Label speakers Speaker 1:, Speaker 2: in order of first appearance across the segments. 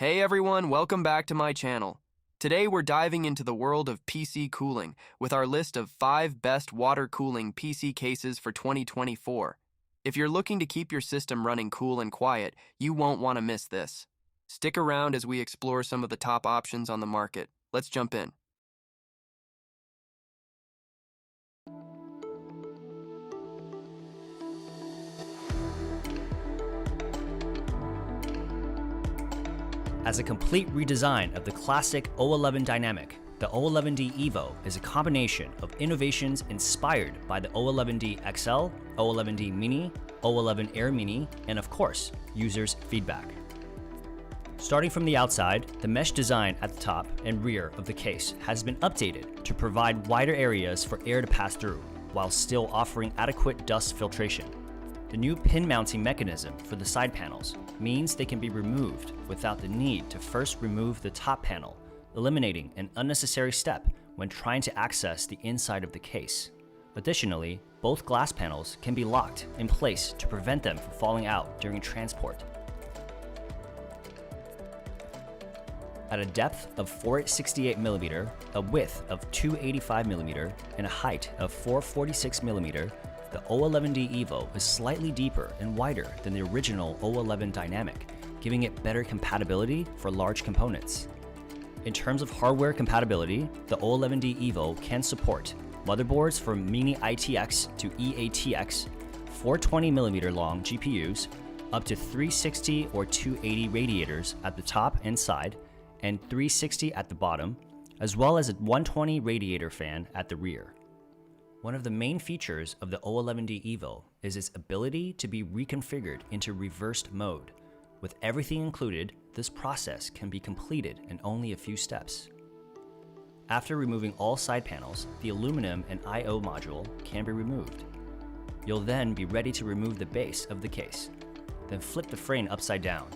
Speaker 1: Hey everyone, welcome back to my channel. Today we're diving into the world of PC cooling with our list of 5 best water cooling PC cases for 2024. If you're looking to keep your system running cool and quiet, you won't want to miss this. Stick around as we explore some of the top options on the market. Let's jump in.
Speaker 2: As a complete redesign of the classic O11 Dynamic, the O11D EVO is a combination of innovations inspired by the O11D XL, O11D Mini, O11 Air Mini, and of course, users' feedback. Starting from the outside, the mesh design at the top and rear of the case has been updated to provide wider areas for air to pass through, while still offering adequate dust filtration. The new pin mounting mechanism for the side panels means they can be removed without the need to first remove the top panel, eliminating an unnecessary step when trying to access the inside of the case. Additionally, both glass panels can be locked in place to prevent them from falling out during transport. At a depth of 468mm, a width of 285mm, and a height of 446mm, the O11D EVO is slightly deeper and wider than the original O11 Dynamic, giving it better compatibility for large components. In terms of hardware compatibility, the O11D EVO can support motherboards from Mini ITX to EATX, 420mm long GPUs, up to 360 or 280 radiators at the top and side, and 360 at the bottom, as well as a 120 radiator fan at the rear. One of the main features of the O11D EVO is its ability to be reconfigured into reversed mode. With everything included, this process can be completed in only a few steps. After removing all side panels, the aluminum and I/O module can be removed. You'll then be ready to remove the base of the case. Then flip the frame upside down.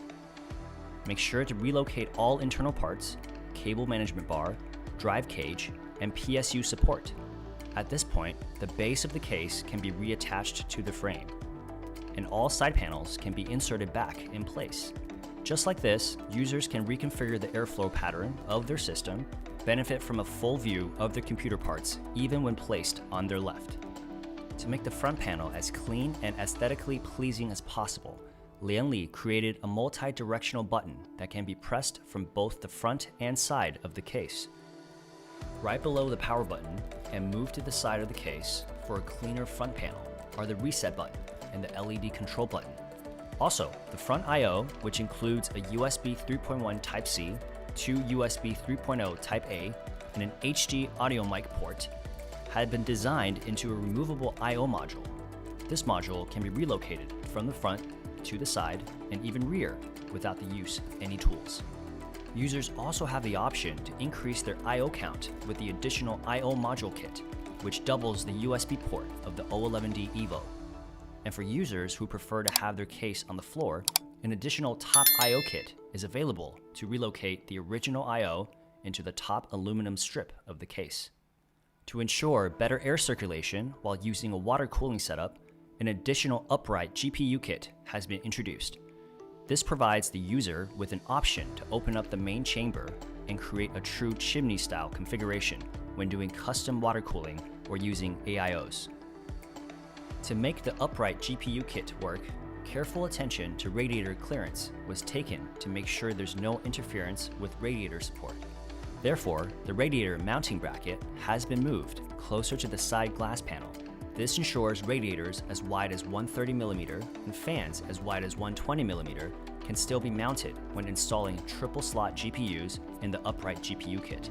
Speaker 2: Make sure to relocate all internal parts, cable management bar, drive cage, and PSU support. At this point, the base of the case can be reattached to the frame, and all side panels can be inserted back in place. Just like this, users can reconfigure the airflow pattern of their system, benefit from a full view of their computer parts even when placed on their left. To make the front panel as clean and aesthetically pleasing as possible, Lian created a multi-directional button that can be pressed from both the front and side of the case. Right below the power button and move to the side of the case for a cleaner front panel are the reset button and the LED control button. Also, the front I/O, which includes a USB 3.1 Type-C, 2 USB 3.0 Type-A, and an HD audio mic port, had been designed into a removable I/O module. This module can be relocated from the front to the side and even rear without the use of any tools. Users also have the option to increase their I/O count with the additional I/O module kit, which doubles the USB port of the O11D EVO. And for users who prefer to have their case on the floor, an additional top I/O kit is available to relocate the original I/O into the top aluminum strip of the case. To ensure better air circulation while using a water cooling setup, an additional upright GPU kit has been introduced. This provides the user with an option to open up the main chamber and create a true chimney-style configuration when doing custom water cooling or using AIOs. To make the upright GPU kit work, careful attention to radiator clearance was taken to make sure there's no interference with radiator support. Therefore, the radiator mounting bracket has been moved closer to the side glass panel. This ensures radiators as wide as 130mm and fans as wide as 120mm can still be mounted when installing triple slot GPUs in the upright GPU kit.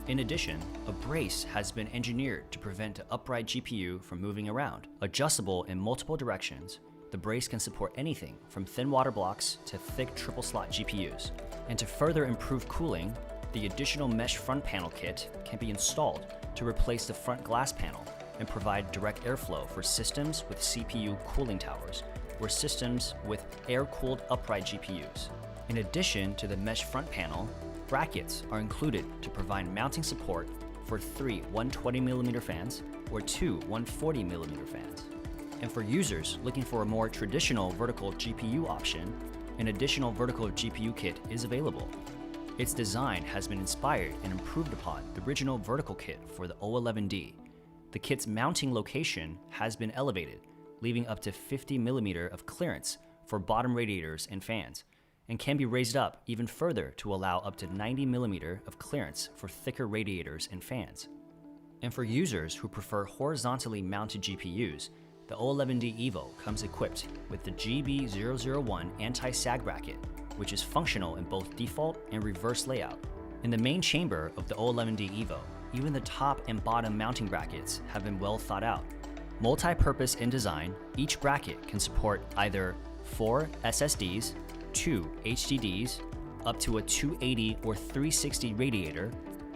Speaker 2: In addition, a brace has been engineered to prevent the upright GPU from moving around. Adjustable in multiple directions, the brace can support anything from thin water blocks to thick triple slot GPUs. And to further improve cooling, the additional mesh front panel kit can be installed to replace the front glass panel and provide direct airflow for systems with CPU cooling towers or systems with air-cooled upright GPUs. In addition to the mesh front panel, brackets are included to provide mounting support for 3 120mm fans or 2 140mm fans. And for users looking for a more traditional vertical GPU option, an additional vertical GPU kit is available. Its design has been inspired and improved upon the original vertical kit for the O11D. The kit's mounting location has been elevated, leaving up to 50mm of clearance for bottom radiators and fans, and can be raised up even further to allow up to 90mm of clearance for thicker radiators and fans. And for users who prefer horizontally mounted GPUs, the O11D EVO comes equipped with the GB001 anti-sag bracket, which is functional in both default and reverse layout. In the main chamber of the O11D EVO, even the top and bottom mounting brackets have been well thought out. Multi-purpose in design, each bracket can support either 4 SSDs, 2 HDDs, up to a 280 or 360 radiator,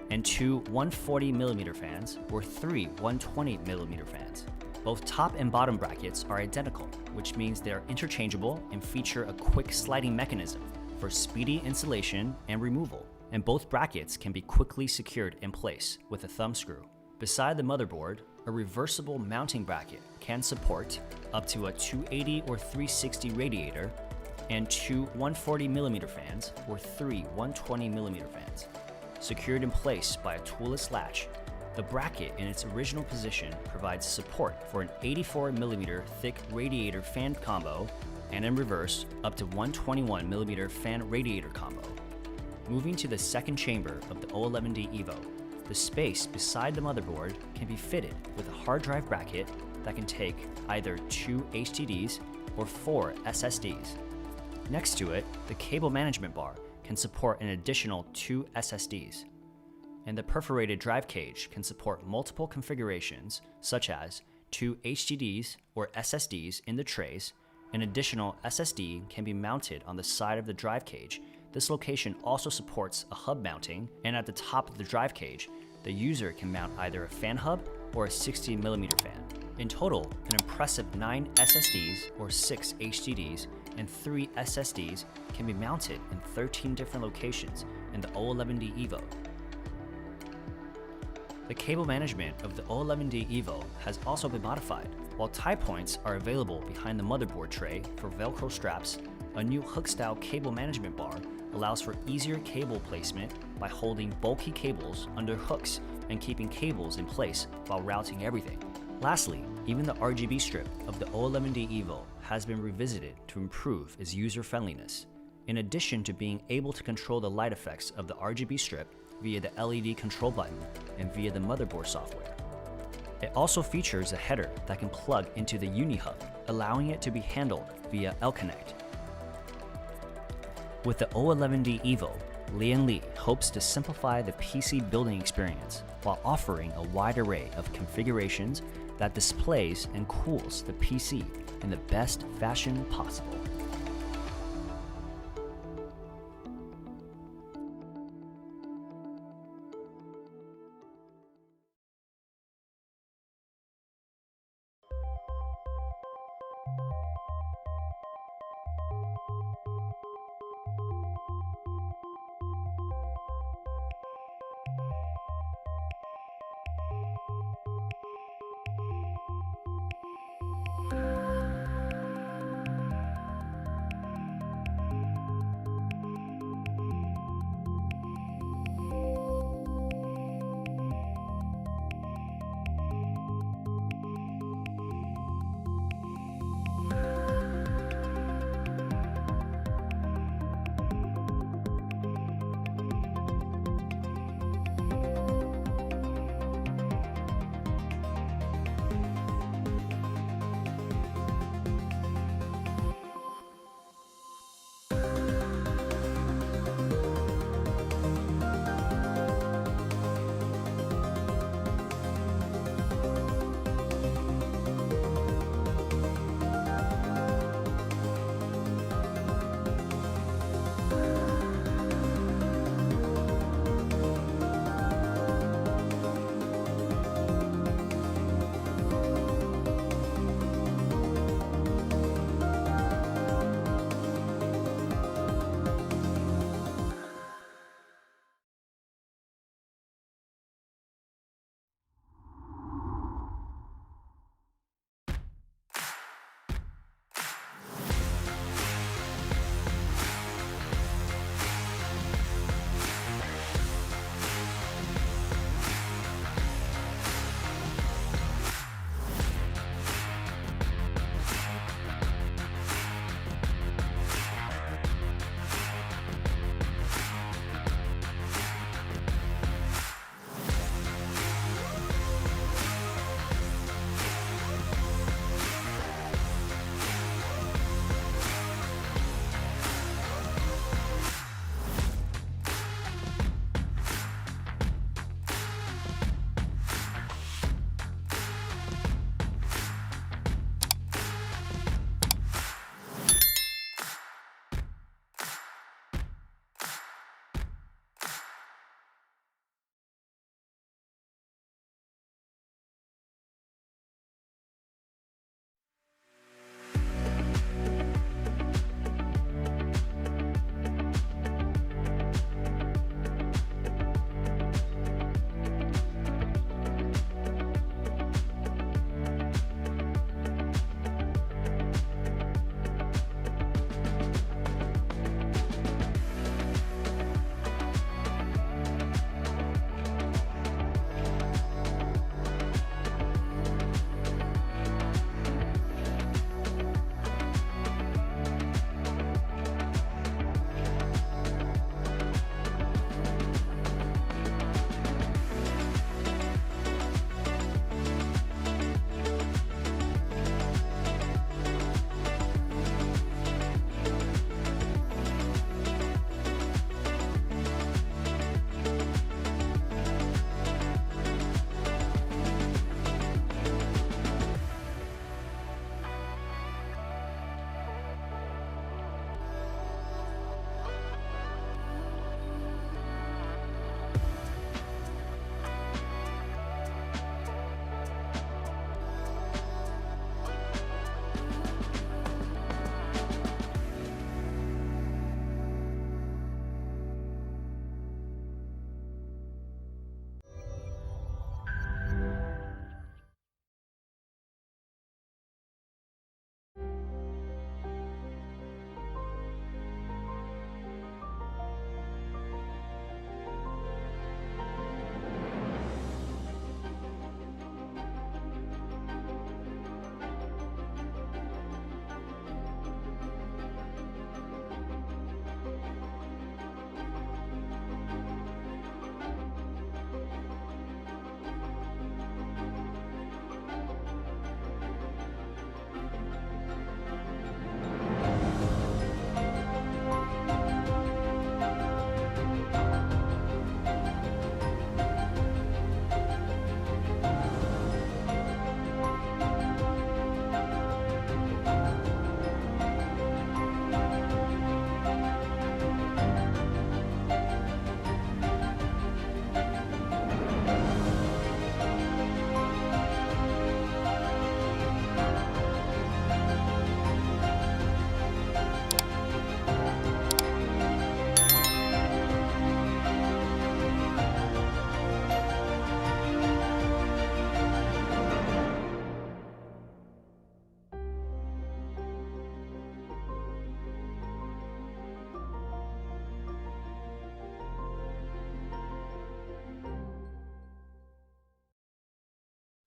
Speaker 2: and 2 140mm fans or 3 120mm fans. Both top and bottom brackets are identical, which means they are interchangeable and feature a quick sliding mechanism for speedy installation and removal, and both brackets can be quickly secured in place with a thumb screw. Beside the motherboard, a reversible mounting bracket can support up to a 280 or 360 radiator and 2 140mm fans or 3 120mm fans. Secured in place by a toolless latch, the bracket in its original position provides support for an 84mm thick radiator fan combo and in reverse up to 121mm fan radiator combo. Moving to the second chamber of the O11D EVO, the space beside the motherboard can be fitted with a hard drive bracket that can take either 2 HDDs or 4 SSDs. Next to it, the cable management bar can support an additional 2 SSDs. And the perforated drive cage can support multiple configurations such as 2 HDDs or SSDs in the trays. An additional SSD can be mounted on the side of the drive cage. This location also supports a hub mounting, and at the top of the drive cage, the user can mount either a fan hub or a 60mm fan. In total, an impressive 9 SSDs or 6 HDDs and 3 SSDs can be mounted in 13 different locations in the O11D EVO. The cable management of the O11D EVO has also been modified. While tie points are available behind the motherboard tray for Velcro straps, a new hook-style cable management bar allows for easier cable placement by holding bulky cables under hooks and keeping cables in place while routing everything. Lastly, even the RGB strip of the O11D EVO has been revisited to improve its user-friendliness. In addition to being able to control the light effects of the RGB strip via the LED control button and via the motherboard software, it also features a header that can plug into the Uni-Hub, allowing it to be handled via L-Connect. With the O11D EVO, Lian hopes to simplify the PC building experience while offering a wide array of configurations that displays and cools the PC in the best fashion possible.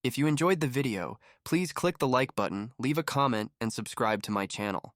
Speaker 1: If you enjoyed the video, please click the like button, leave a comment, and subscribe to my channel.